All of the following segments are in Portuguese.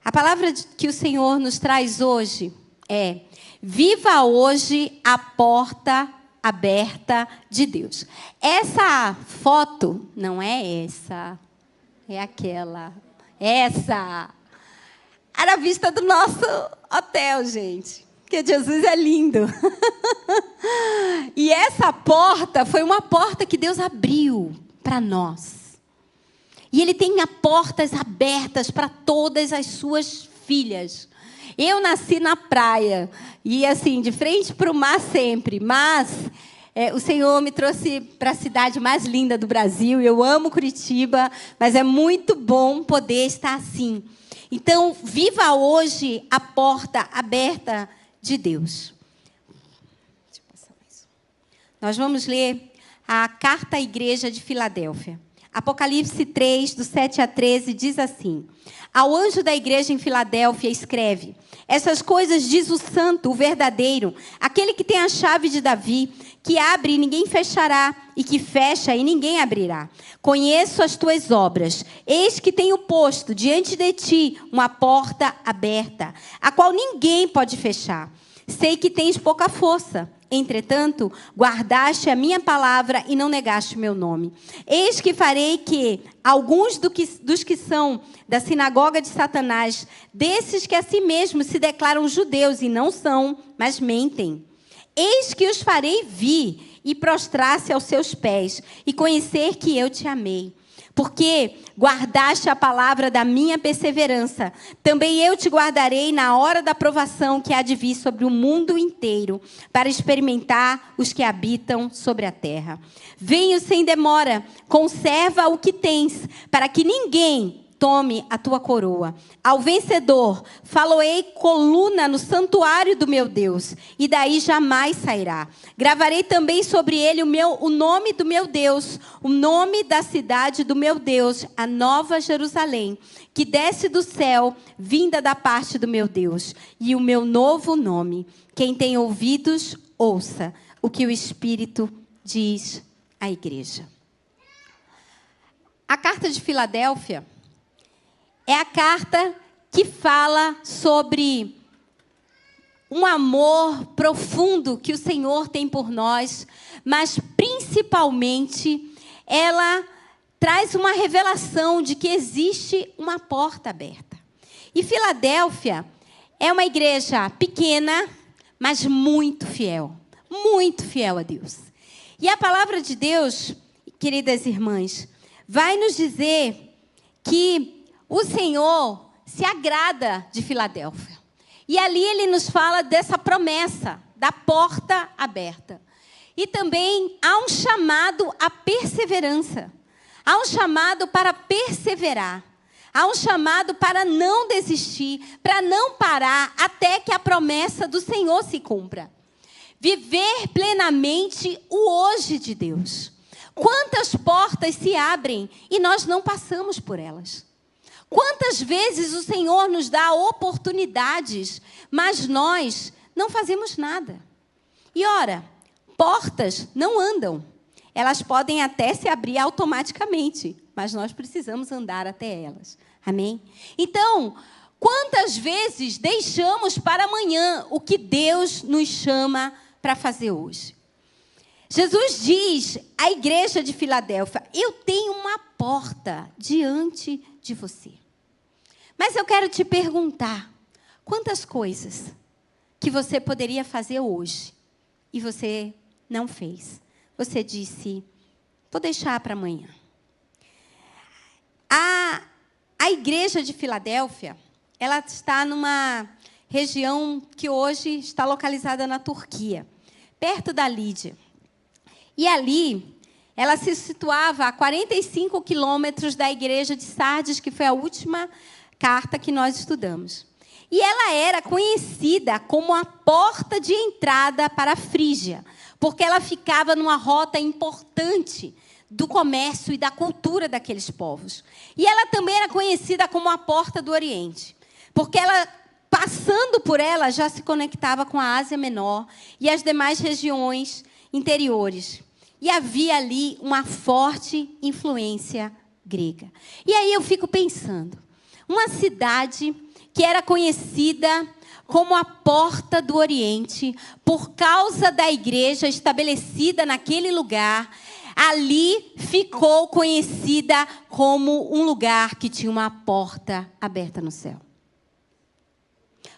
A palavra que o Senhor nos traz hoje é: viva hoje a porta aberta de Deus. Essa foto não é essa, é aquela. Essa era a vista do nosso hotel, gente. Porque Jesus é lindo. E essa porta foi uma porta que Deus abriu para nós. E Ele tem portas abertas para todas as suas filhas. Eu nasci na praia, e assim, de frente para o mar sempre. Mas o Senhor me trouxe para a cidade mais linda do Brasil. Eu amo Curitiba, mas é muito bom poder estar assim. Então, viva hoje a porta aberta de Deus. Deixa eu passar mais. Nós vamos ler a carta à igreja de Filadélfia. Apocalipse 3, do 7 a 13, diz assim: ao anjo da igreja em Filadélfia escreve: essas coisas diz o santo, o verdadeiro, aquele que tem a chave de Davi, que abre e ninguém fechará, e que fecha e ninguém abrirá. Conheço as tuas obras. Eis que tenho posto diante de ti uma porta aberta, a qual ninguém pode fechar. Sei que tens pouca força. Entretanto, guardaste a minha palavra e não negaste o meu nome. Eis que farei que alguns dos que são da sinagoga de Satanás, desses que a si mesmos se declaram judeus e não são, mas mentem, eis que os farei vir e prostrar-se aos seus pés e conhecer que eu te amei. Porque guardaste a palavra da minha perseverança, também eu te guardarei na hora da provação que há de vir sobre o mundo inteiro, para experimentar os que habitam sobre a terra. Venho sem demora, conserva o que tens, para que ninguém tome a tua coroa. Ao vencedor, faloei coluna no santuário do meu Deus, e daí jamais sairá. Gravarei também sobre ele o nome do meu Deus, o nome da cidade do meu Deus, a nova Jerusalém, que desce do céu, vinda da parte do meu Deus, e o meu novo nome. Quem tem ouvidos, ouça o que o Espírito diz à igreja. A carta de Filadélfia é a carta que fala sobre um amor profundo que o Senhor tem por nós, mas principalmente ela traz uma revelação de que existe uma porta aberta. E Filadélfia é uma igreja pequena, mas muito fiel a Deus. E a palavra de Deus, queridas irmãs, vai nos dizer que o Senhor se agrada de Filadélfia. E ali Ele nos fala dessa promessa, da porta aberta. E também há um chamado à perseverança. Há um chamado para perseverar. Há um chamado para não desistir, para não parar até que a promessa do Senhor se cumpra. Viver plenamente o hoje de Deus. Quantas portas se abrem e nós não passamos por elas? Quantas vezes o Senhor nos dá oportunidades, mas nós não fazemos nada. E ora, portas não andam. Elas podem até se abrir automaticamente, mas nós precisamos andar até elas. Amém? Então, quantas vezes deixamos para amanhã o que Deus nos chama para fazer hoje? Jesus diz à igreja de Filadélfia: eu tenho uma porta diante de você. Mas eu quero te perguntar, quantas coisas que você poderia fazer hoje e você não fez? Você disse: vou deixar para amanhã. A igreja de Filadélfia, ela está numa região que hoje está localizada na Turquia, perto da Lídia. E ali, ela se situava a 45 quilômetros da igreja de Sardes, que foi a última carta que nós estudamos. E ela era conhecida como a porta de entrada para a Frígia, porque ela ficava numa rota importante do comércio e da cultura daqueles povos. E ela também era conhecida como a porta do Oriente, porque ela, passando por ela, já se conectava com a Ásia Menor e as demais regiões interiores. E havia ali uma forte influência grega. E aí eu fico pensando, uma cidade que era conhecida como a Porta do Oriente, por causa da igreja estabelecida naquele lugar, ali ficou conhecida como um lugar que tinha uma porta aberta no céu.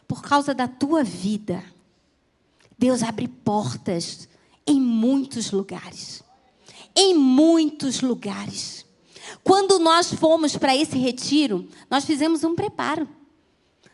Por causa da tua vida, Deus abre portas em muitos lugares. Em muitos lugares. Quando nós fomos para esse retiro, nós fizemos um preparo.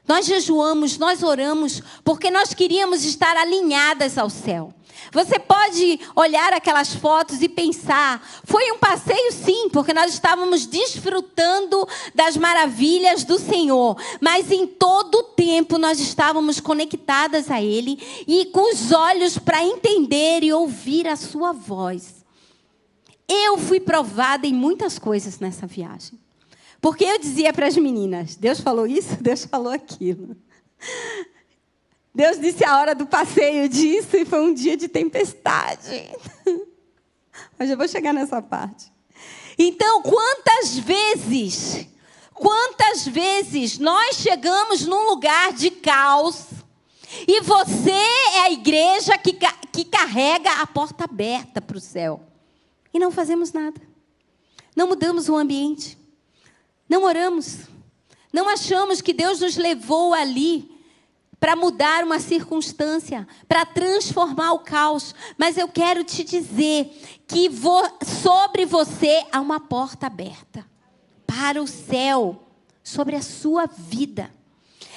Nós jejuamos, nós oramos, porque nós queríamos estar alinhadas ao céu. Você pode olhar aquelas fotos e pensar, foi um passeio sim, porque nós estávamos desfrutando das maravilhas do Senhor. Mas em todo o tempo nós estávamos conectadas a Ele e com os olhos para entender e ouvir a sua voz. Eu fui provada em muitas coisas nessa viagem. Porque eu dizia para as meninas, Deus falou isso, Deus falou aquilo. Deus disse a hora do passeio disso e foi um dia de tempestade. Mas eu vou chegar nessa parte. Então, quantas vezes nós chegamos num lugar de caos e você é a igreja que carrega a porta aberta para o céu. E não fazemos nada. Não mudamos o ambiente. Não oramos. Não achamos que Deus nos levou ali para mudar uma circunstância, para transformar o caos. Mas eu quero te dizer que sobre você há uma porta aberta para o céu, sobre a sua vida.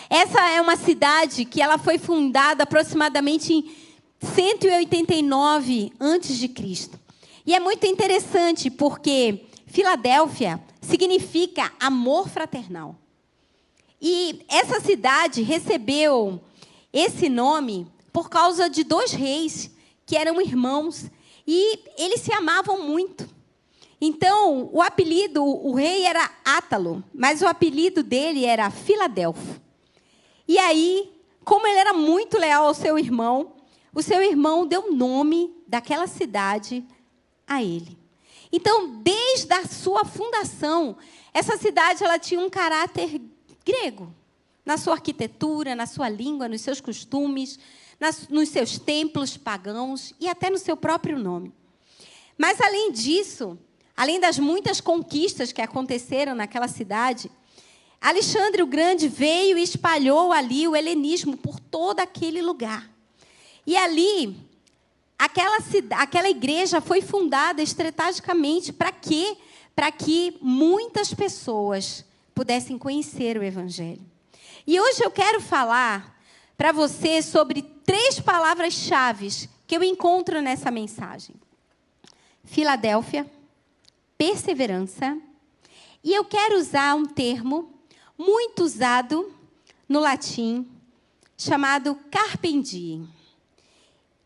Essa é uma cidade que ela foi fundada aproximadamente em 189 a.C. E é muito interessante porque Filadélfia significa amor fraternal. E essa cidade recebeu esse nome por causa de 2 reis que eram irmãos e eles se amavam muito. Então, o rei era Átalo, mas o apelido dele era Filadelfo. E aí, como ele era muito leal ao seu irmão, o seu irmão deu o nome daquela cidade a ele. Então, desde a sua fundação, essa cidade ela tinha um caráter grego. Na sua arquitetura, na sua língua, nos seus costumes, nos seus templos pagãos e até no seu próprio nome. Mas, além disso, além das muitas conquistas que aconteceram naquela cidade, Alexandre o Grande veio e espalhou ali o helenismo por todo aquele lugar. E ali, aquela igreja foi fundada estrategicamente para quê? Para que muitas pessoas pudessem conhecer o Evangelho. E hoje eu quero falar para você sobre 3 palavras-chave que eu encontro nessa mensagem. Filadélfia, perseverança, e eu quero usar um termo muito usado no latim, chamado carpe diem.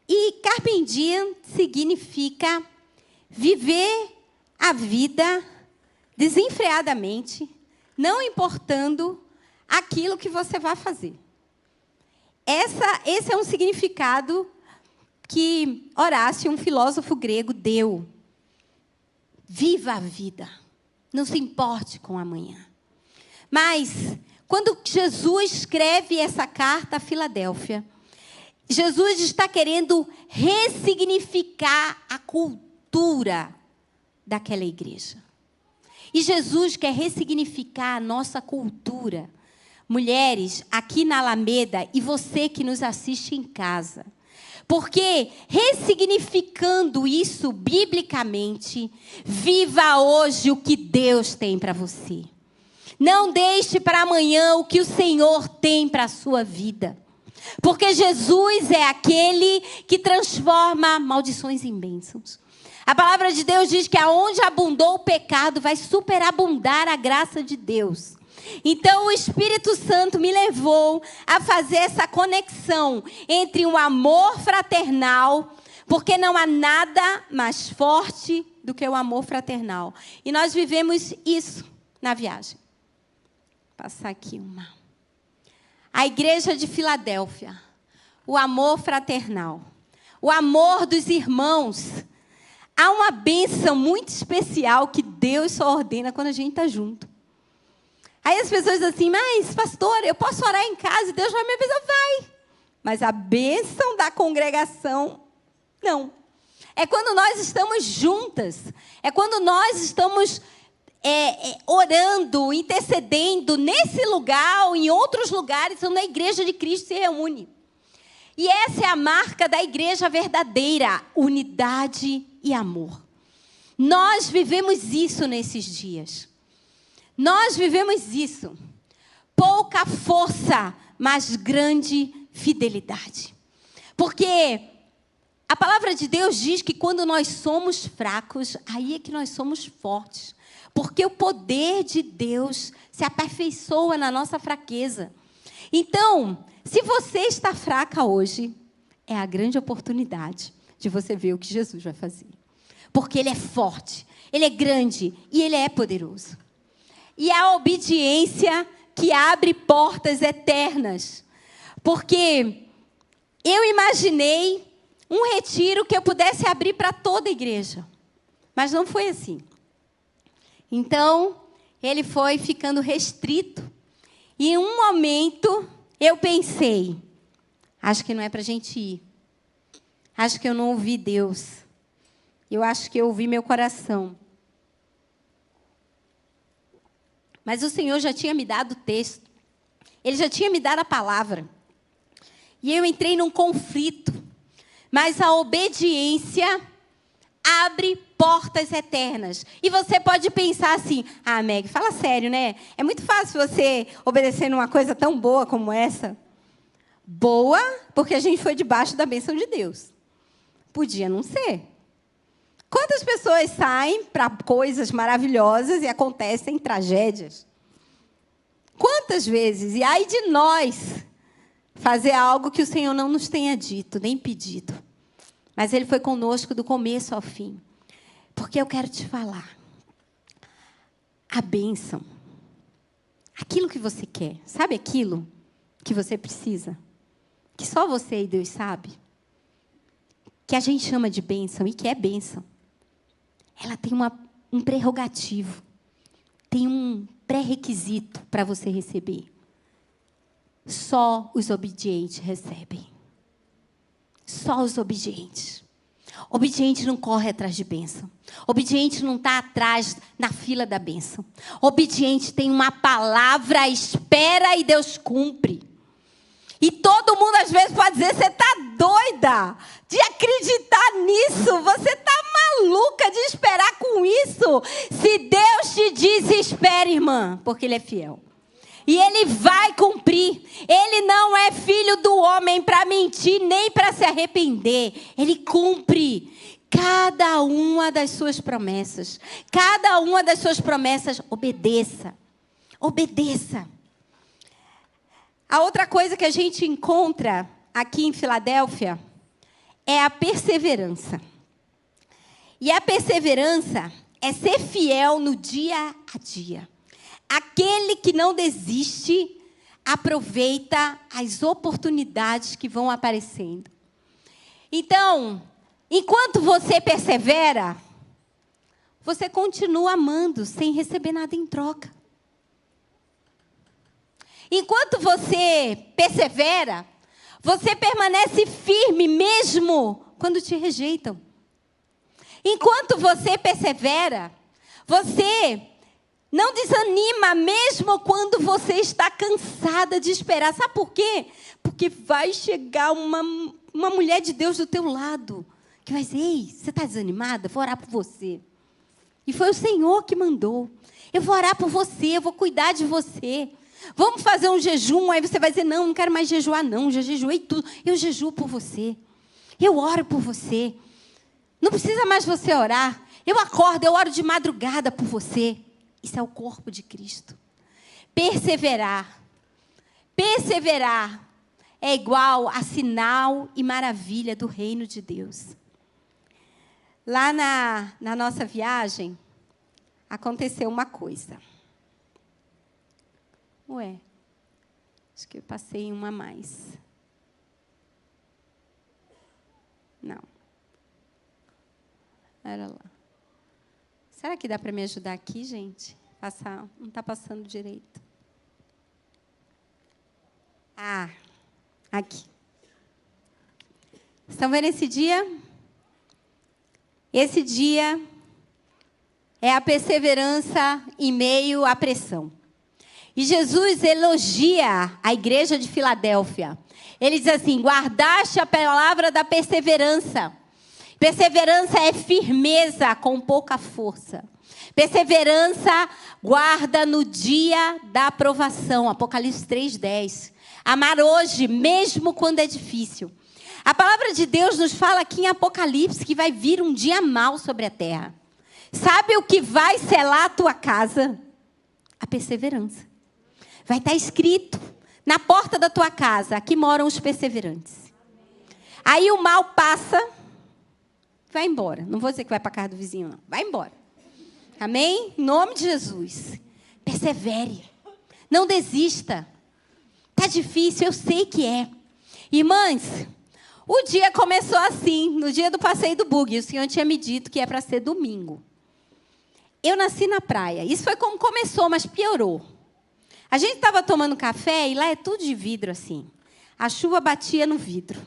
E carpe diem significa viver a vida desenfreadamente, não importando aquilo que você vai fazer. Esse é um significado que Horácio, um filósofo grego, deu. Viva a vida, não se importe com amanhã. Mas, quando Jesus escreve essa carta a Filadélfia, Jesus está querendo ressignificar a cultura daquela igreja. E Jesus quer ressignificar a nossa cultura. Mulheres, aqui na Alameda, e você que nos assiste em casa. Porque, ressignificando isso biblicamente, viva hoje o que Deus tem para você. Não deixe para amanhã o que o Senhor tem para a sua vida. Porque Jesus é aquele que transforma maldições em bênçãos. A palavra de Deus diz que aonde abundou o pecado, vai superabundar a graça de Deus. Então, o Espírito Santo me levou a fazer essa conexão entre um amor fraternal, porque não há nada mais forte do que o amor fraternal. E nós vivemos isso na viagem. Vou passar aqui uma. A igreja de Filadélfia, o amor fraternal, o amor dos irmãos. Há uma bênção muito especial que Deus só ordena quando a gente está junto. Aí as pessoas dizem assim, mas pastor, eu posso orar em casa e Deus vai me abençoar? Vai. Mas a bênção da congregação, não. É quando nós estamos juntas. É quando nós estamos orando, intercedendo nesse lugar ou em outros lugares, onde a igreja de Cristo se reúne. E essa é a marca da igreja verdadeira, unidade e amor. Nós vivemos isso nesses dias. Nós vivemos isso. Pouca força, mas grande fidelidade. Porque a palavra de Deus diz que quando nós somos fracos, aí é que nós somos fortes. Porque o poder de Deus se aperfeiçoa na nossa fraqueza. Então, se você está fraca hoje, é a grande oportunidade de você ver o que Jesus vai fazer. Porque Ele é forte, Ele é grande e Ele é poderoso. E a obediência que abre portas eternas. Porque eu imaginei um retiro que eu pudesse abrir para toda a igreja. Mas não foi assim. Então, ele foi ficando restrito. E em um momento, eu pensei, acho que não é para a gente ir. Acho que eu não ouvi Deus. Eu acho que eu ouvi meu coração. Mas o Senhor já tinha me dado o texto. Ele já tinha me dado a palavra. E eu entrei num conflito. Mas a obediência abre portas eternas. E você pode pensar assim, Meg, fala sério, né? É muito fácil você obedecer numa coisa tão boa como essa. Boa, porque a gente foi debaixo da bênção de Deus. Podia não ser. Quantas pessoas saem para coisas maravilhosas e acontecem tragédias? Quantas vezes? E ai de nós fazer algo que o Senhor não nos tenha dito, nem pedido. Mas Ele foi conosco do começo ao fim. Porque eu quero te falar. A bênção. Aquilo que você quer. Sabe aquilo que você precisa? Que só você e Deus sabe? Que a gente chama de bênção e que é bênção. Ela tem um prerrogativo. Tem um pré-requisito para você receber. Só os obedientes recebem. Só os obedientes. Obediente não corre atrás de bênção. Obediente não está atrás na fila da bênção. Obediente tem uma palavra, espera e Deus cumpre. E todo mundo às vezes pode dizer, você está doida de acreditar nisso. Você está maluca de esperar com isso. Se Deus te diz, espere, irmã, porque Ele é fiel. E Ele vai cumprir. Ele não é filho do homem para mentir, nem para se arrepender. Ele cumpre cada uma das suas promessas. Cada uma das suas promessas, obedeça. Obedeça. A outra coisa que a gente encontra aqui em Filadélfia é a perseverança. E a perseverança é ser fiel no dia a dia. Aquele que não desiste, aproveita as oportunidades que vão aparecendo. Então, enquanto você persevera, você continua amando sem receber nada em troca. Enquanto você persevera, você permanece firme mesmo quando te rejeitam. Enquanto você persevera, você não desanima mesmo quando você está cansada de esperar. Sabe por quê? Porque vai chegar uma mulher de Deus do teu lado, que vai dizer, ei, você está desanimada? Vou orar por você. E foi o Senhor que mandou. Eu vou orar por você, eu vou cuidar de você. Vamos fazer um jejum, aí você vai dizer, não quero mais jejuar não, já jejuei tudo. Eu jejuo por você. Eu oro por você. Não precisa mais você orar. Eu acordo, eu oro de madrugada por você. Isso é o corpo de Cristo. Perseverar. Perseverar é igual a sinal e maravilha do reino de Deus. Lá na nossa viagem, aconteceu uma coisa. Ué, acho que eu passei uma a mais. Não. Era lá. Será que dá para me ajudar aqui, gente? Não está passando direito. Ah, aqui. Estão vendo esse dia? Esse dia é a perseverança em meio à pressão. E Jesus elogia a igreja de Filadélfia. Ele diz assim: guardaste a palavra da perseverança. Perseverança é firmeza com pouca força. Perseverança guarda no dia da aprovação. Apocalipse 3:10. Amar hoje, mesmo quando é difícil. A palavra de Deus nos fala aqui em Apocalipse que vai vir um dia mau sobre a terra. Sabe o que vai selar a tua casa? A perseverança. Vai estar escrito na porta da tua casa: aqui moram os perseverantes. Aí o mal passa, vai embora. Não vou dizer que vai para a casa do vizinho, não. Vai embora. Amém? Em nome de Jesus. Persevere. Não desista. Está difícil, eu sei que é. Irmãs, o dia começou assim, no dia do passeio do buggy. O Senhor tinha me dito que é para ser domingo. Eu nasci na praia. Isso foi como começou, mas piorou. A gente estava tomando café e lá é tudo de vidro assim. A chuva batia no vidro.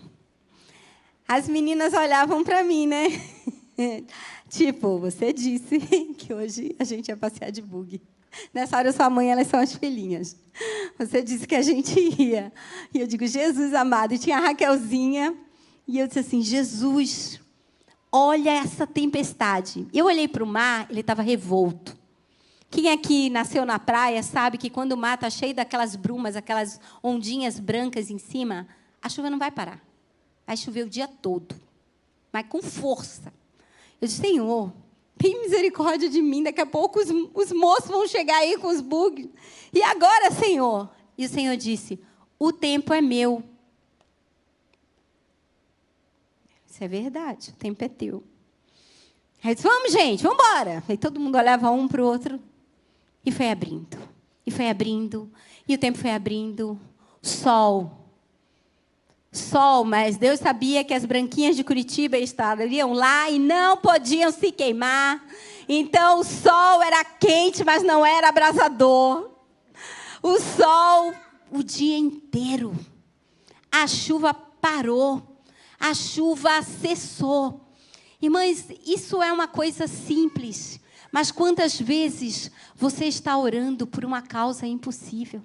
As meninas olhavam para mim, né? Tipo, você disse que hoje a gente ia passear de buggy. Nessa hora, sua mãe, elas são as filhinhas. Você disse que a gente ia. E eu digo: Jesus amado. E tinha a Raquelzinha. E eu disse assim: Jesus, olha essa tempestade. Eu olhei para o mar, ele estava revolto. Quem aqui nasceu na praia sabe que quando o mar está cheio daquelas brumas, aquelas ondinhas brancas em cima, a chuva não vai parar. Vai chover o dia todo. Mas com força. Eu disse: Senhor, tem misericórdia de mim. Daqui a pouco os moços vão chegar aí com os bugs. E agora, Senhor? E o Senhor disse: o tempo é meu. Isso é verdade, o tempo é teu. Aí eu disse: vamos, gente, vamos embora. Aí todo mundo olhava um para o outro. E foi abrindo. E foi abrindo. E o tempo foi abrindo. Sol, mas Deus sabia que as branquinhas de Curitiba estariam lá e não podiam se queimar. Então, o sol era quente, mas não era abrasador. O sol, o dia inteiro. A chuva parou. A chuva cessou. Irmãs, isso é uma coisa simples. Mas quantas vezes você está orando por uma causa impossível?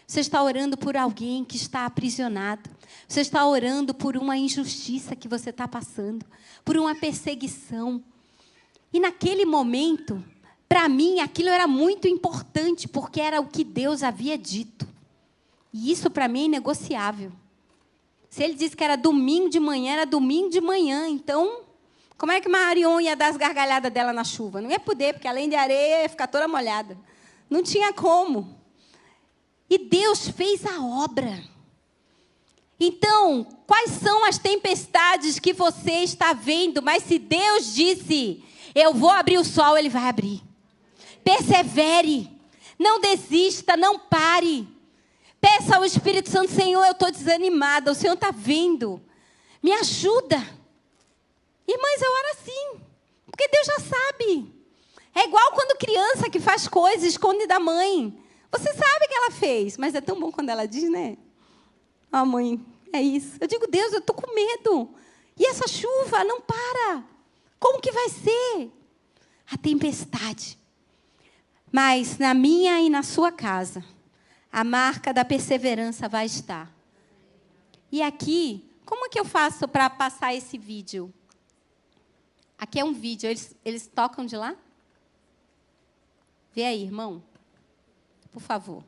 Você está orando por alguém que está aprisionado. Você está orando por uma injustiça que você está passando. Por uma perseguição. E naquele momento, para mim, aquilo era muito importante, porque era o que Deus havia dito. E isso, para mim, é inegociável. Se ele disse que era domingo de manhã, era domingo de manhã. Então, como é que Marion ia dar as gargalhadas dela na chuva? Não ia poder, porque além de areia, ia ficar toda molhada. Não tinha como. E Deus fez a obra. Então, quais são as tempestades que você está vendo? Mas se Deus disse: eu vou abrir o sol, Ele vai abrir. Persevere. Não desista, não pare. Peça ao Espírito Santo: Senhor, eu estou desanimada. O Senhor está vendo. Me ajuda. Irmãs, eu oro assim. Porque Deus já sabe. É igual quando criança que faz coisas, esconde da mãe. Você sabe que ela fez, mas é tão bom quando ela diz, né? Ah, mãe, é isso. Eu digo: Deus, eu estou com medo. E essa chuva não para. Como que vai ser? A tempestade. Mas na minha e na sua casa, a marca da perseverança vai estar. E aqui, como é que eu faço para passar esse vídeo? Aqui é um vídeo. Eles tocam de lá? Vê aí, irmão. Por favor.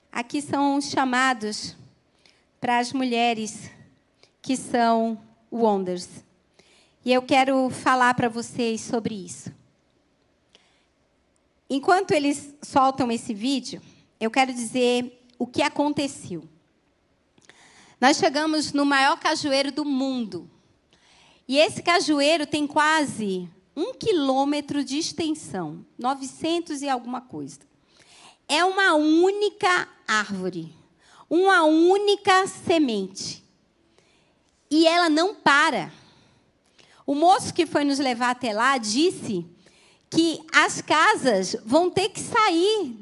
Aqui são os chamados para as mulheres que são Wonders. E eu quero falar para vocês sobre isso. Enquanto eles soltam esse vídeo, eu quero dizer o que aconteceu. Nós chegamos no maior cajueiro do mundo. E esse cajueiro tem quase 1 quilômetro de extensão, 900 e alguma coisa. É uma única árvore, uma única semente. E ela não para. O moço que foi nos levar até lá disse que as casas vão ter que sair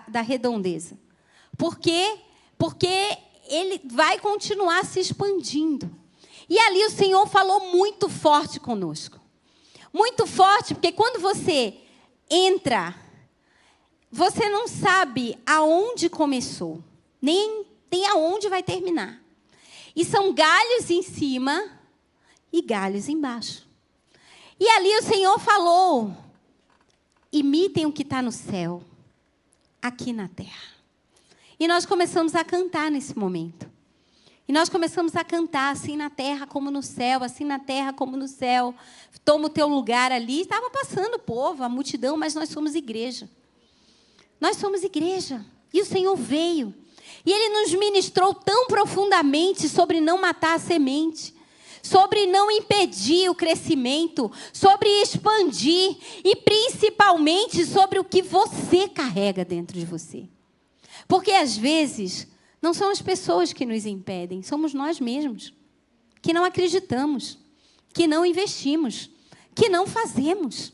da redondeza. Por quê? Porque ele vai continuar se expandindo. E ali o Senhor falou muito forte conosco. Muito forte, porque quando você entra, você não sabe aonde começou, nem aonde vai terminar. E são galhos em cima e galhos embaixo. E ali o Senhor falou: imitem o que está no céu, aqui na terra. E nós começamos a cantar nesse momento. E nós começamos a cantar, assim na terra como no céu, assim na terra como no céu. Toma o teu lugar ali. Estava passando o povo, a multidão, mas nós somos igreja. Nós somos igreja. E o Senhor veio. E Ele nos ministrou tão profundamente sobre não matar a semente, sobre não impedir o crescimento, sobre expandir e principalmente sobre o que você carrega dentro de você. Porque às vezes não são as pessoas que nos impedem, somos nós mesmos, que não acreditamos, que não investimos, que não fazemos.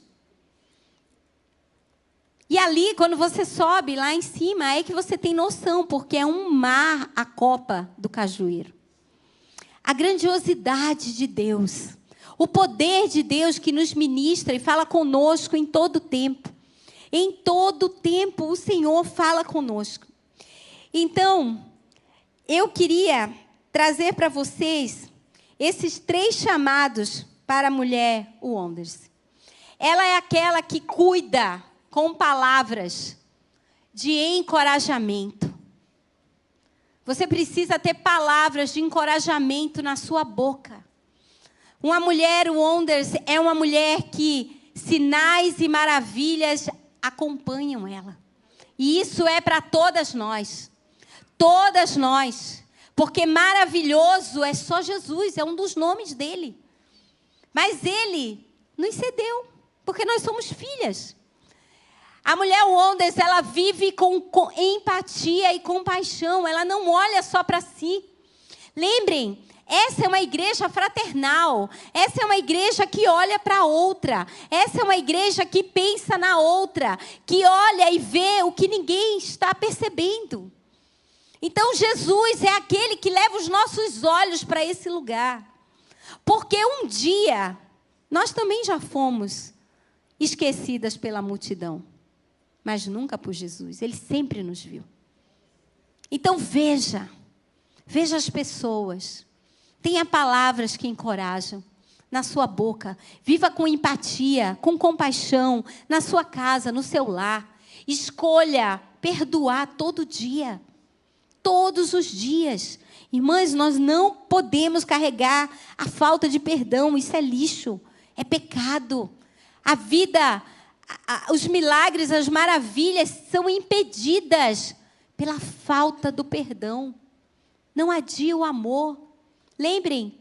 E ali, quando você sobe lá em cima, é que você tem noção, porque é um mar a copa do cajueiro. A grandiosidade de Deus, o poder de Deus que nos ministra e fala conosco em todo tempo. Em todo tempo o Senhor fala conosco. Então, eu queria trazer para vocês esses 3 chamados para a mulher Wonders. Ela é aquela que cuida com palavras de encorajamento. Você precisa ter palavras de encorajamento na sua boca. Uma mulher Wonders é uma mulher que sinais e maravilhas acompanham ela. E isso é para todas nós. Todas nós. Porque maravilhoso é só Jesus, é um dos nomes dele. Mas ele nos cedeu, porque nós somos filhas. A mulher Wonders, ela vive com empatia e compaixão. Ela não olha só para si. Lembrem, essa é uma igreja fraternal. Essa é uma igreja que olha para a outra. Essa é uma igreja que pensa na outra. Que olha e vê o que ninguém está percebendo. Então, Jesus é aquele que leva os nossos olhos para esse lugar. Porque um dia, nós também já fomos esquecidas pela multidão. Mas nunca por Jesus. Ele sempre nos viu. Então, veja as pessoas. Tenha palavras que encorajam na sua boca. Viva com empatia, com compaixão, na sua casa, no seu lar. Escolha perdoar todo dia. Todos os dias. Irmãs, nós não podemos carregar a falta de perdão. Isso é lixo, é pecado. A vida, os milagres, as maravilhas são impedidas pela falta do perdão. Não adia o amor. Lembrem,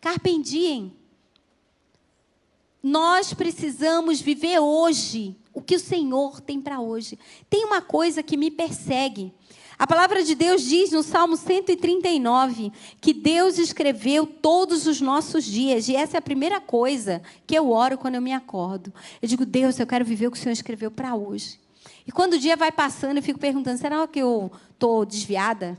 carpe diem. Nós precisamos viver hoje o que o Senhor tem para hoje. Tem uma coisa que me persegue. A palavra de Deus diz no Salmo 139 que Deus escreveu todos os nossos dias. E essa é a primeira coisa que eu oro quando eu me acordo. Eu digo: Deus, eu quero viver o que o Senhor escreveu para hoje. E quando o dia vai passando, eu fico perguntando: será que eu estou desviada?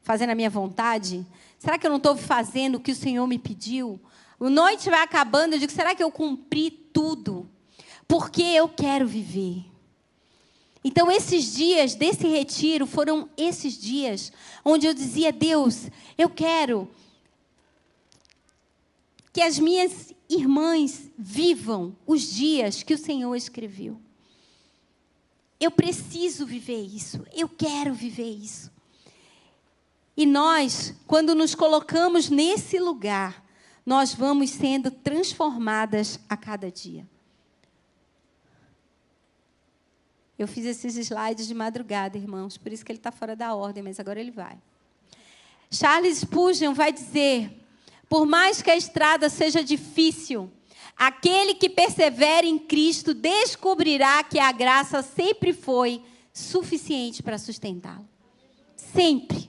Fazendo a minha vontade? Será que eu não estou fazendo o que o Senhor me pediu? A noite vai acabando, eu digo: será que eu cumpri tudo? Porque eu quero viver. Então, esses dias desse retiro foram esses dias onde eu dizia: Deus, eu quero que as minhas irmãs vivam os dias que o Senhor escreveu. Eu preciso viver isso, eu quero viver isso. E nós, quando nos colocamos nesse lugar, nós vamos sendo transformadas a cada dia. Eu fiz esses slides de madrugada, irmãos, por isso que ele está fora da ordem, mas agora ele vai. Charles Spurgeon vai dizer: por mais que a estrada seja difícil, aquele que persevera em Cristo descobrirá que a graça sempre foi suficiente para sustentá-lo. Sempre.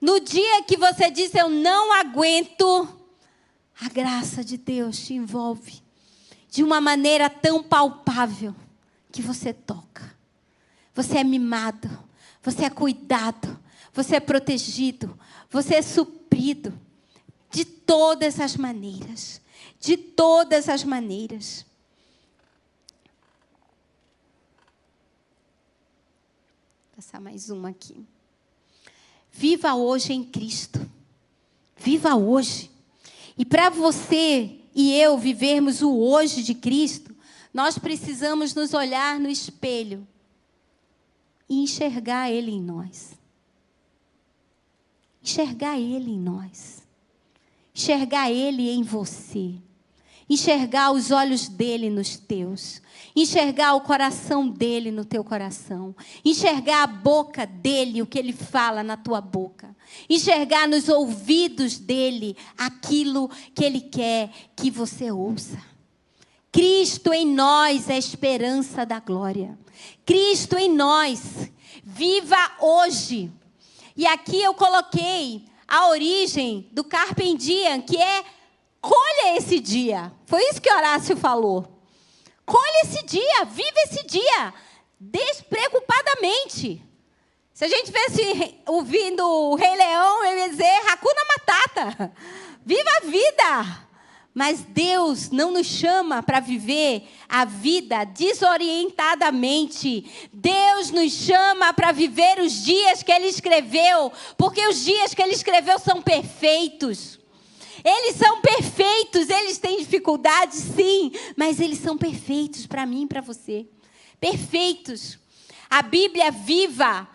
No dia que você diz: eu não aguento, a graça de Deus te envolve. de uma maneira tão palpável que você toca. Você é mimado, você é cuidado, você é protegido, você é suprido de todas as maneiras. De todas as maneiras. Vou passar mais uma aqui. Viva hoje em Cristo. Viva hoje. E para você e eu vivermos o hoje de Cristo, nós precisamos nos olhar no espelho e enxergar Ele em nós. Enxergar Ele em nós. Enxergar Ele em você. Enxergar os olhos dele nos teus. Enxergar o coração dele no teu coração. Enxergar a boca dele, o que ele fala na tua boca. Enxergar nos ouvidos dele aquilo que ele quer que você ouça. Cristo em nós é a esperança da glória. Cristo em nós. Viva hoje. E aqui eu coloquei a origem do Carpe Diem, que é colha esse dia. Foi isso que Horácio falou. Colha esse dia, viva esse dia, despreocupadamente. Se a gente estivesse ouvindo o Rei Leão, eu ia dizer, Hakuna Matata. Viva a vida. Mas Deus não nos chama para viver a vida desorientadamente. Deus nos chama para viver os dias que Ele escreveu, porque os dias que Ele escreveu são perfeitos. Eles são perfeitos, eles têm dificuldades, sim, mas eles são perfeitos para mim e para você. Perfeitos. A Bíblia viva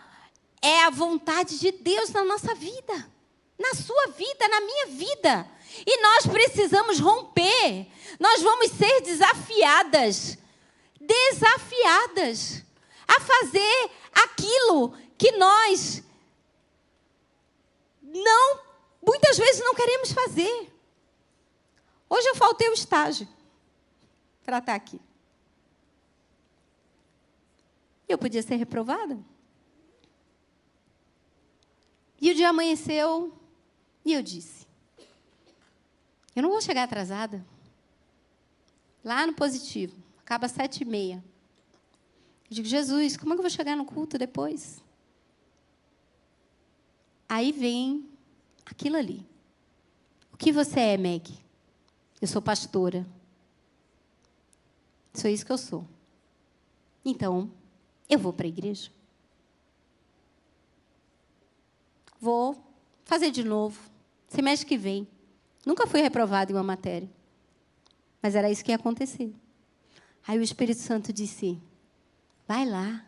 é a vontade de Deus na nossa vida, na sua vida, na minha vida. E nós precisamos romper. Nós vamos ser desafiadas a fazer aquilo que nós muitas vezes não queremos fazer. Hoje eu faltei o estágio para estar aqui. Eu podia ser reprovada. E o dia amanheceu e eu disse, eu não vou chegar atrasada. Lá no positivo, acaba 7h30. Eu digo, Jesus, como é que eu vou chegar no culto depois? Aí vem aquilo ali. O que você é, Meg? Eu sou pastora. Sou isso que eu sou. Então, eu vou para a igreja. Vou fazer de novo. Semestre que vem. Nunca fui reprovada em uma matéria. Mas era isso que ia acontecer. Aí o Espírito Santo disse, vai lá.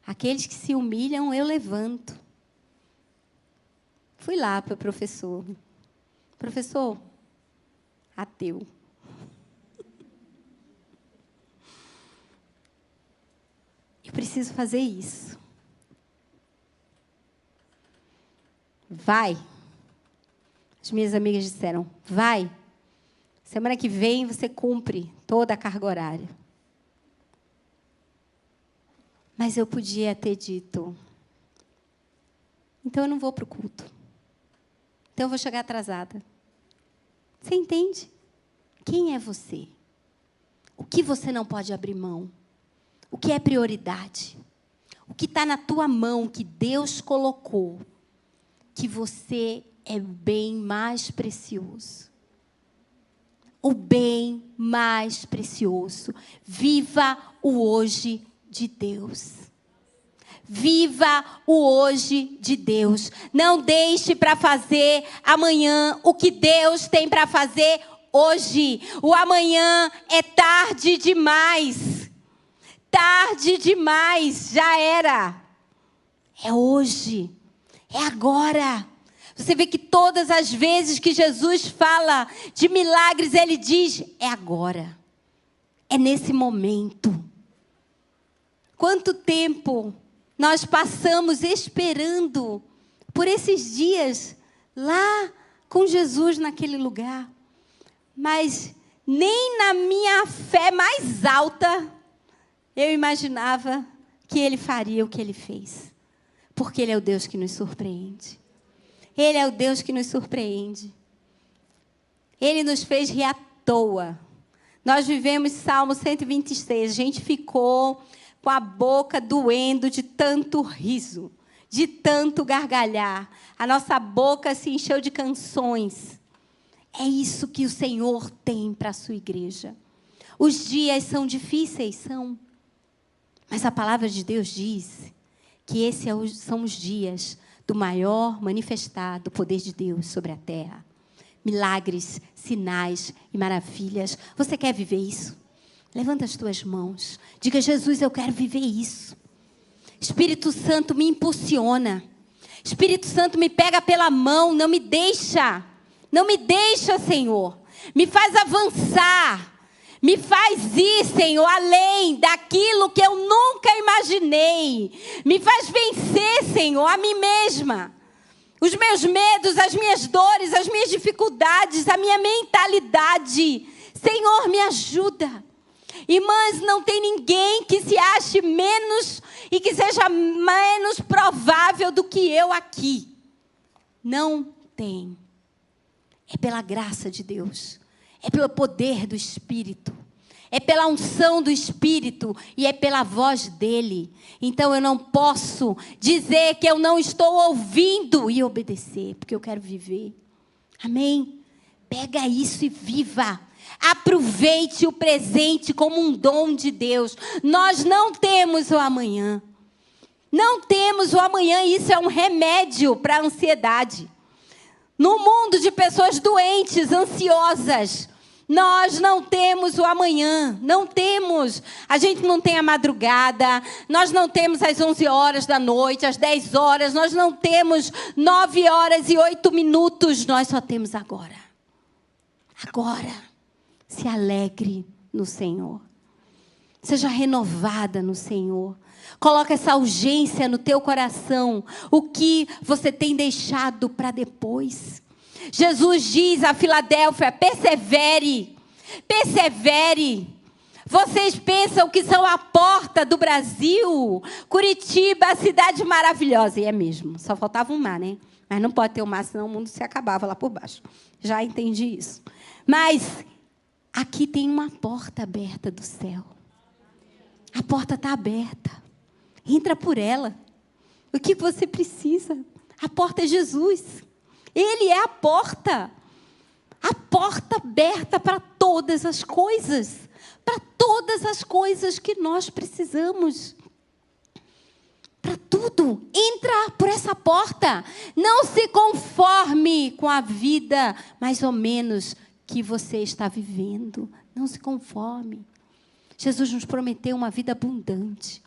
Aqueles que se humilham, eu levanto. Fui lá para o professor. Professor, ateu. Eu preciso fazer isso. Vai. As minhas amigas disseram, vai. Semana que vem você cumpre toda a carga horária. Mas eu podia ter dito, então eu não vou para o culto. Então eu vou chegar atrasada. Você entende? Quem é você? O que você não pode abrir mão? O que é prioridade? O que está na tua mão, que Deus colocou, que você é o bem mais precioso. O bem mais precioso. Viva o hoje de Deus. Viva o hoje de Deus. Não deixe para fazer amanhã o que Deus tem para fazer hoje. O amanhã é tarde demais. Tarde demais, já era. É hoje. É agora. Você vê que todas as vezes que Jesus fala de milagres, Ele diz, é agora. É nesse momento. Quanto tempo nós passamos esperando por esses dias lá com Jesus naquele lugar. Mas nem na minha fé mais alta eu imaginava que Ele faria o que Ele fez. Porque Ele é o Deus que nos surpreende. Ele é o Deus que nos surpreende. Ele nos fez rir à toa. Nós vivemos Salmo 126. A gente ficou com a boca doendo de tanto riso, de tanto gargalhar. A nossa boca se encheu de canções. É isso que o Senhor tem para a sua igreja. Os dias são difíceis, são. Mas a palavra de Deus diz que esses são os dias do maior manifestado poder de Deus sobre a terra. Milagres, sinais e maravilhas. Você quer viver isso? Levanta as tuas mãos. Diga, Jesus, eu quero viver isso. Espírito Santo me impulsiona. Espírito Santo me pega pela mão. Não me deixa. Não me deixa, Senhor. Me faz avançar. Me faz ir, Senhor, além daquilo que eu nunca imaginei. Me faz vencer, Senhor, a mim mesma. Os meus medos, as minhas dores, as minhas dificuldades, a minha mentalidade. Senhor, me ajuda. Irmãs, não tem ninguém que se ache menos e que seja menos provável do que eu aqui. Não tem. É pela graça de Deus. É pelo poder do Espírito. É pela unção do Espírito e é pela voz dele. Então eu não posso dizer que eu não estou ouvindo e obedecer, porque eu quero viver. Amém? Pega isso e viva. Aproveite o presente como um dom de Deus. Nós não temos o amanhã. Não temos o amanhã, isso é um remédio para a ansiedade. No mundo de pessoas doentes, ansiosas, nós não temos o amanhã, não temos. A gente não tem a madrugada, nós não temos as 11 horas da noite, as 10 horas, nós não temos 9 horas e 8 minutos, nós só temos agora. Agora, se alegre no Senhor. Seja renovada no Senhor. Coloca essa urgência no teu coração. O que você tem deixado para depois? Jesus diz a Filadélfia, persevere. Persevere. Vocês pensam que são a porta do Brasil? Curitiba, a cidade maravilhosa. E é mesmo, só faltava um mar, né? Mas não pode ter um mar, senão o mundo se acabava lá por baixo. Já entendi isso. Mas aqui tem uma porta aberta do céu. A porta está aberta. Entra por ela. O que você precisa? A porta é Jesus. Ele é a porta. A porta aberta para todas as coisas. Para todas as coisas que nós precisamos. Para tudo. Entra por essa porta. Não se conforme com a vida, mais ou menos, que você está vivendo. Não se conforme. Jesus nos prometeu uma vida abundante.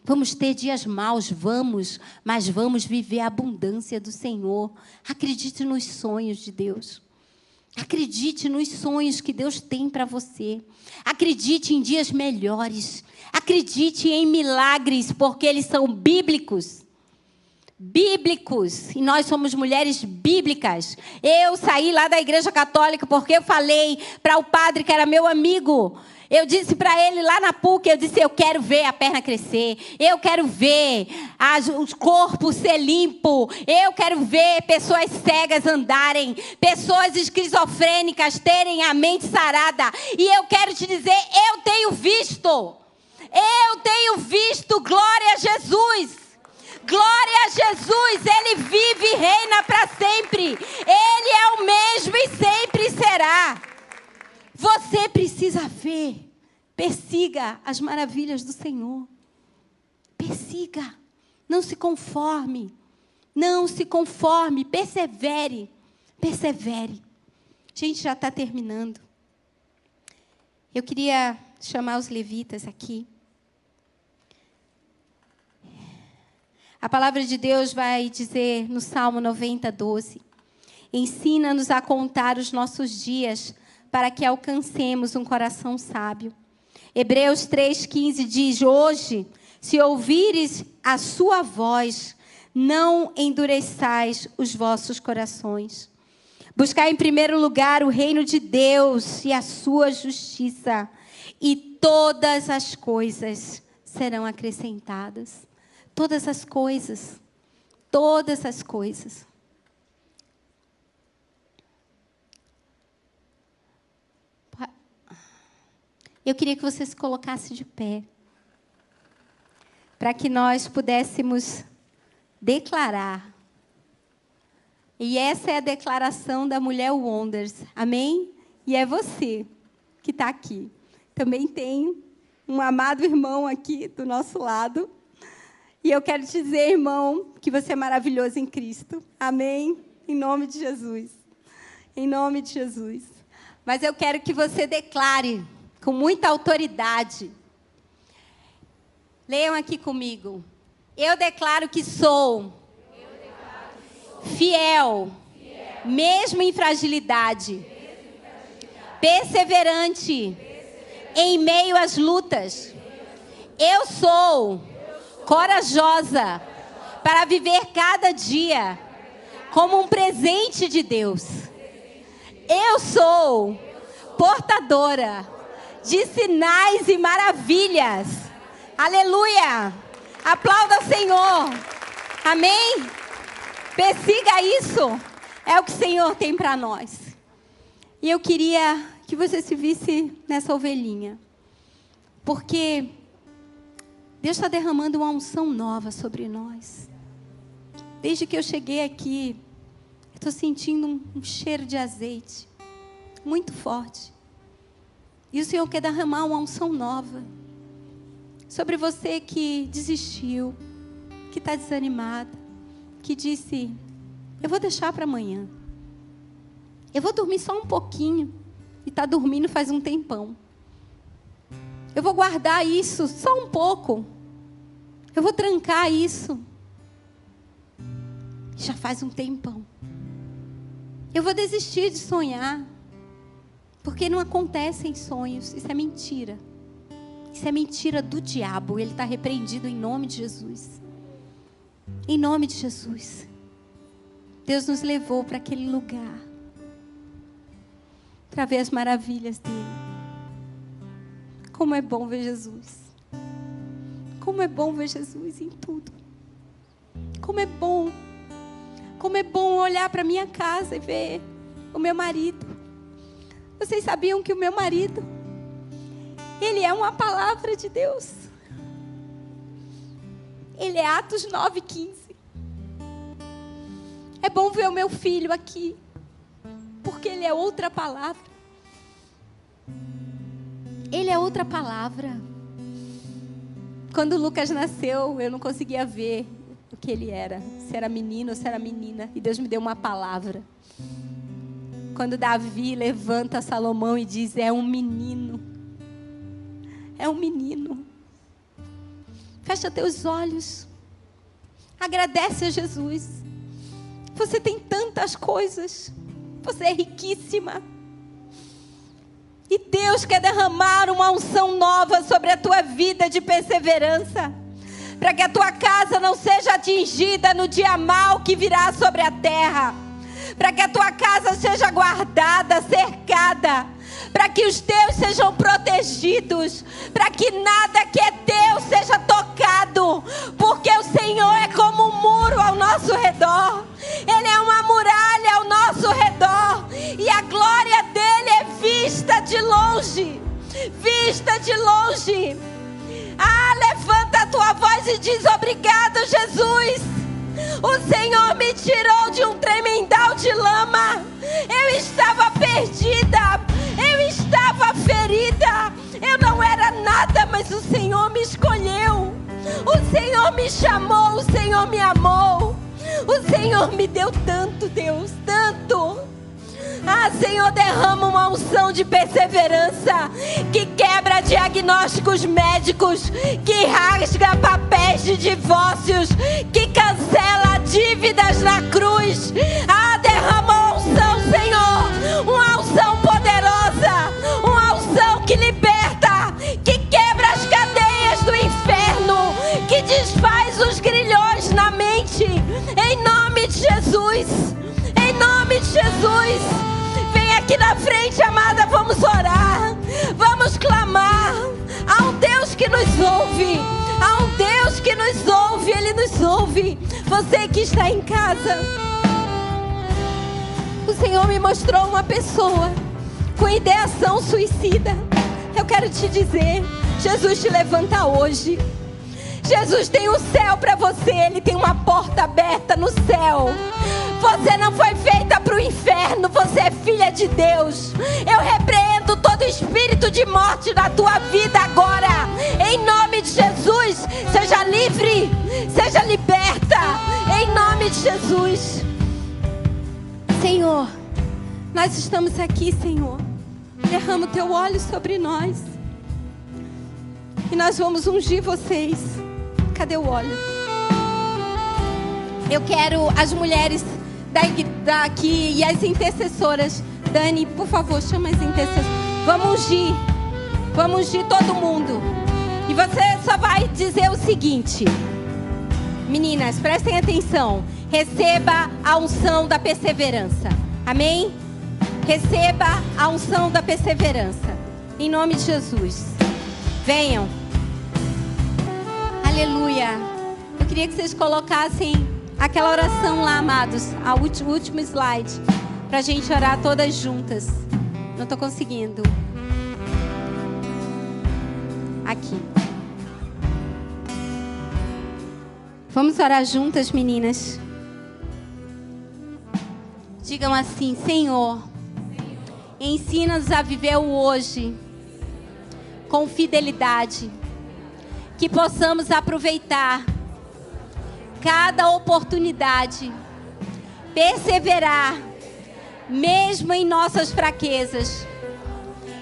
Vamos ter dias maus, mas vamos viver a abundância do Senhor. Acredite nos sonhos de Deus. Acredite nos sonhos que Deus tem para você. Acredite em dias melhores. Acredite em milagres, porque eles são bíblicos. Bíblicos. E nós somos mulheres bíblicas. Eu saí lá da igreja católica porque eu falei para o padre que era meu amigo. Eu disse para ele lá na PUC, eu disse, eu quero ver a perna crescer, eu quero ver os corpos ser limpo, eu quero ver pessoas cegas andarem, pessoas esquizofrênicas terem a mente sarada. E eu quero te dizer, eu tenho visto, glória a Jesus. Glória a Jesus, Ele vive e reina para sempre. Ele é o mesmo e sempre será. Você precisa ver. Persiga as maravilhas do Senhor. Persiga. Não se conforme. Não se conforme. Persevere. Persevere. A gente já está terminando. Eu queria chamar os levitas aqui. A palavra de Deus vai dizer no Salmo 90, 12. Ensina-nos a contar os nossos dias para que alcancemos um coração sábio. Hebreus 3,15 diz, hoje, se ouvires a sua voz, não endureçais os vossos corações. Buscai em primeiro lugar o reino de Deus e a sua justiça, e todas as coisas serão acrescentadas. Todas as coisas. Todas as coisas. Eu queria que você se colocasse de pé, para que nós pudéssemos declarar. E essa é a declaração da mulher Wonders, amém? E é você que está aqui. Também tem um amado irmão aqui do nosso lado. E eu quero te dizer, irmão, que você é maravilhoso em Cristo, amém? Em nome de Jesus. Em nome de Jesus. Mas eu quero que você declare com muita autoridade. Leiam aqui comigo. Eu declaro que sou fiel, mesmo em fragilidade, perseverante em meio às lutas. Eu sou corajosa para viver cada dia como um presente de Deus. Eu sou portadora de sinais e maravilhas. Aleluia! Aplauda o Senhor. Amém? Persiga isso. É o que o Senhor tem para nós. E eu queria que você se visse nessa ovelhinha. Porque Deus está derramando uma unção nova sobre nós. Desde que eu cheguei aqui, estou sentindo um cheiro de azeite muito forte. E o Senhor quer derramar uma unção nova sobre você que desistiu, que está desanimada, que disse, eu vou deixar para amanhã. Eu vou dormir só um pouquinho. E está dormindo faz um tempão. Eu vou guardar isso só um pouco. Eu vou trancar isso. Já faz um tempão. Eu vou desistir de sonhar. Porque não acontecem sonhos. Isso é mentira. Isso é mentira do diabo. Ele está repreendido em nome de Jesus. Em nome de Jesus. Deus nos levou para aquele lugar. Para ver as maravilhas dele. Como é bom ver Jesus. Como é bom ver Jesus em tudo. Como é bom. Como é bom olhar para minha casa e ver o meu marido. Vocês sabiam que o meu marido, ele é uma palavra de Deus. Ele é Atos 9:15. É bom ver o meu filho aqui. Porque ele é outra palavra. Ele é outra palavra. Quando o Lucas nasceu, eu não conseguia ver o que ele era. Se era menino ou se era menina. E Deus me deu uma palavra. Quando Davi levanta Salomão e diz, é um menino. É um menino. Fecha teus olhos. Agradece a Jesus. Você tem tantas coisas. Você é riquíssima. E Deus quer derramar uma unção nova sobre a tua vida de perseverança. Para que a tua casa não seja atingida no dia mau que virá sobre a terra. Para que a tua casa seja guardada, cercada. Para que os teus sejam protegidos. Para que nada que é teu seja tocado. Porque o Senhor é como um muro ao nosso redor. Ele é uma muralha ao nosso redor. E a glória dele é vista de longe. Vista de longe. Ah, levanta a tua voz e diz obrigado, Jesus. O Senhor me tirou de um tremendal de lama. Eu estava perdida. Eu estava ferida. Eu não era nada, mas o Senhor me escolheu. O Senhor me chamou. O Senhor me amou. O Senhor me deu tanto, Deus, tanto. Ah, Senhor, derrama uma unção de perseverança que quebra diagnósticos médicos, que rasga papéis de divórcios, que cancela dívidas na cruz. Ah, derrama uma unção, Senhor, uma unção poderosa, uma unção que liberta, que quebra as cadeias do inferno, que desfaz os grilhões na mente, em nome de Jesus. Em nome de Jesus. Vem aqui na frente, amada, vamos orar. Vamos clamar. Há um Deus que nos ouve. Há um Deus que nos ouve. Ele nos ouve. Você que está em casa. O Senhor me mostrou uma pessoa com ideação suicida. Eu quero te dizer, Jesus te levanta hoje. Jesus tem o céu para você, Ele tem uma porta aberta no céu. Você não foi feita para o inferno, você é filha de Deus. Eu repreendo todo espírito de morte na tua vida agora. Em nome de Jesus, seja livre, seja liberta. Em nome de Jesus. Senhor, nós estamos aqui, Senhor. Derrama o teu óleo sobre nós. E nós vamos ungir vocês. Cadê o óleo? Eu quero as mulheres daqui e as intercessoras. Dani, por favor, chama as intercessoras. Vamos ungir todo mundo. E você só vai dizer o seguinte. Meninas, prestem atenção. Receba a unção da perseverança. Amém? Receba a unção da perseverança. Em nome de Jesus. Venham. Aleluia. Eu queria que vocês colocassem aquela oração lá, amados. O último slide. Pra gente orar todas juntas. Não tô conseguindo. Aqui. Vamos orar juntas, meninas. Digam assim: Senhor, ensina-nos a viver o hoje com fidelidade. Que possamos aproveitar cada oportunidade, perseverar, mesmo em nossas fraquezas,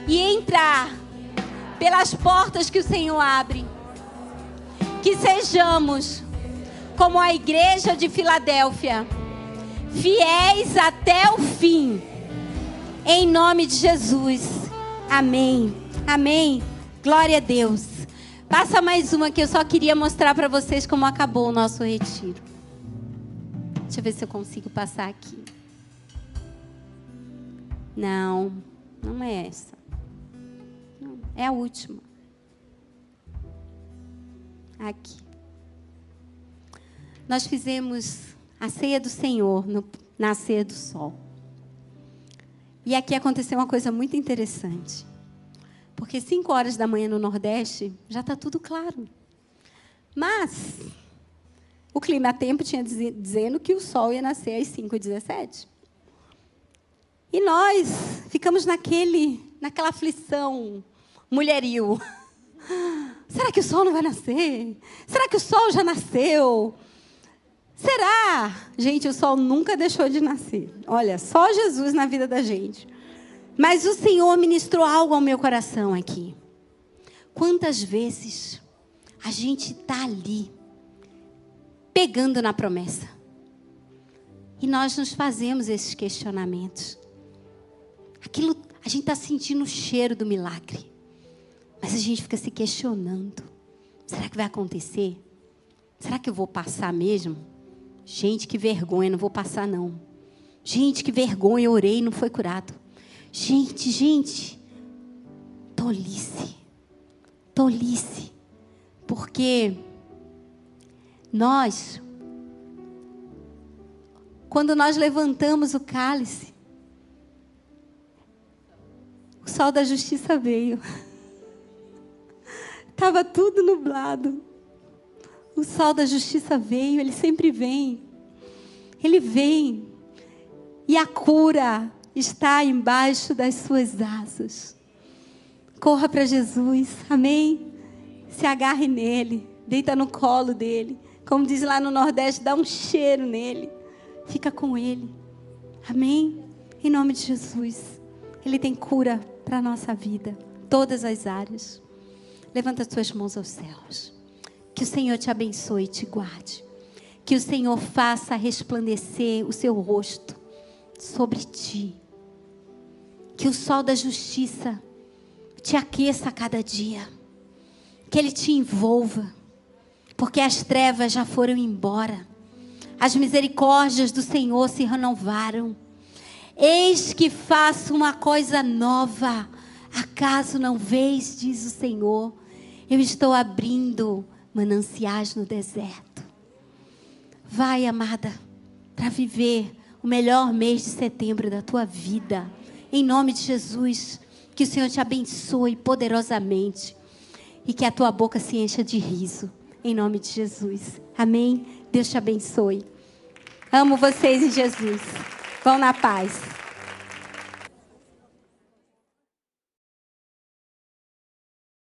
e entrar pelas portas que o Senhor abre. Que sejamos como a igreja de Filadélfia, fiéis até o fim, em nome de Jesus. Amém. Amém. Glória a Deus. Passa mais uma que eu só queria mostrar para vocês como acabou o nosso retiro. Deixa eu ver se eu consigo passar aqui. Não é essa. Não, é a última. Aqui. Nós fizemos a ceia do Senhor no nascer do sol. E aqui aconteceu uma coisa muito interessante. Porque 5 horas da manhã no Nordeste, já está tudo claro. Mas o clima-tempo tinha dizendo que o sol ia nascer às 5h17. E nós ficamos naquela aflição mulheril. Será que o sol não vai nascer? Será que o sol já nasceu? Será? Gente, o sol nunca deixou de nascer. Olha, só Jesus na vida da gente. Mas o Senhor ministrou algo ao meu coração aqui. Quantas vezes a gente está ali, pegando na promessa. E nós nos fazemos esses questionamentos. A gente está sentindo o cheiro do milagre. Mas a gente fica se questionando. Será que vai acontecer? Será que eu vou passar mesmo? Gente, que vergonha, não vou passar não. Gente, que vergonha, eu orei e não foi curado. Gente, tolice, porque quando nós levantamos o cálice, o sol da justiça veio, estava tudo nublado, o sol da justiça veio, ele sempre vem, ele vem, e a cura está embaixo das suas asas. Corra para Jesus, amém? Se agarre nele, deita no colo dele. Como diz lá no Nordeste, dá um cheiro nele. Fica com ele, amém? Em nome de Jesus. Ele tem cura para a nossa vida, todas as áreas. Levanta as tuas mãos aos céus. Que o Senhor te abençoe e te guarde. Que o Senhor faça resplandecer o seu rosto sobre ti. Que o sol da justiça te aqueça a cada dia. Que ele te envolva. Porque as trevas já foram embora. As misericórdias do Senhor se renovaram. Eis que faço uma coisa nova. Acaso não vês, diz o Senhor. Eu estou abrindo mananciais no deserto. Vai, amada, para viver o melhor mês de setembro da tua vida. Em nome de Jesus, Que o Senhor te abençoe poderosamente. E que a tua boca se encha de riso. Em nome de Jesus. Amém? Deus te abençoe. Amo vocês em Jesus. Vão na paz.